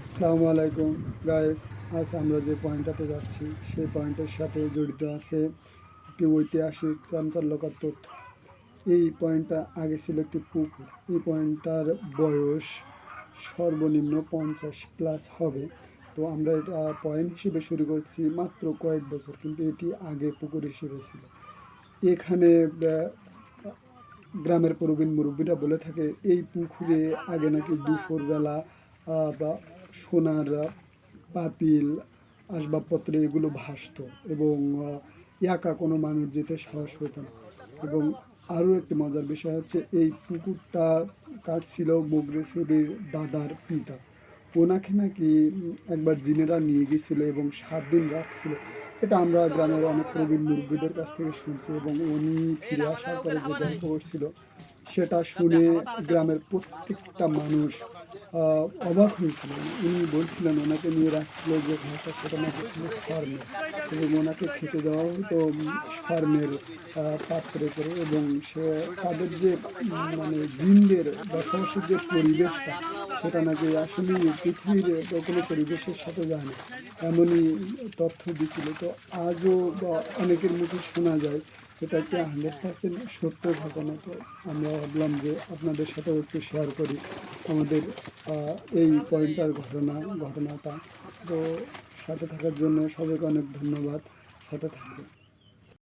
আসসালামু আলাইকুম গাইস। আজ আমরা যে পয়েন্টটাতে যাচ্ছি সেই পয়েন্টের সাথে জড়িত আছে একটি ঐতিহাসিক চাঞ্চল্যকর তথ্য। এই পয়েন্টটা আগে ছিল একটি পুকুর। এই পয়েন্টটার বয়স সর্বনিম্ন 50+ হবে। তো আমরা এটা পয়েন্ট হিসেবে শুরু করছি মাত্র কয়েক বছর, কিন্তু এটি আগে পুকুর হিসেবে ছিল। এখানে গ্রামের প্রবীণ মুরব্বীরা বলে থাকে এই পুকুরে আগে নাকি দুপুরবেলা বা সোনার পাতিল, আসবাবপত্র এগুলো ভাসতো এবং একা কোনো মানুষ যেতে সাহস পেত না। এবং আরও একটি মজার বিষয় হচ্ছে এই পুকুরটা কাটছিল মোগরেছড়ির দাদার পিতা। ওনাকে নাকি একবার জিনেরা নিয়ে গেছিলো এবং 7 দিন রাখছিল। এটা আমরা গ্রামের অনেক প্রবীণ মুরব্বীদের কাছ থেকে শুনছি এবং উনি ফিরে আসার পরে যে গল্প করছিল সেটা শুনে গ্রামের প্রত্যেকটা মানুষ অবাক হয়েছিল। উনি বলছিলেন ওনাকে নিয়ে রাখছিল যে ঘরটা সেটা নাকি ছিল ফার্মের, এবং ওনাকে খেতে দেওয়া হতো ফার্মের পাত্রে করে। এবং সে তাদের যে মানে জিনদের বসবাসের যে পরিবেশটা সেটা নাকি আসলে পৃথিবীর কোনো পরিবেশের সাথে যায় না, এমনই তথ্য দিছিল। তো আজও অনেকের মুখে শোনা যায় এটা একটি 100% সত্য ঘটনা। তো আমরা ভাবলাম যে আপনাদের সাথেও একটু শেয়ার করি আমাদের এই পয়েন্টার ঘটনাটা। তো সাথে থাকার জন্য সবাইকে অনেক ধন্যবাদ। সাথে থাকবেন।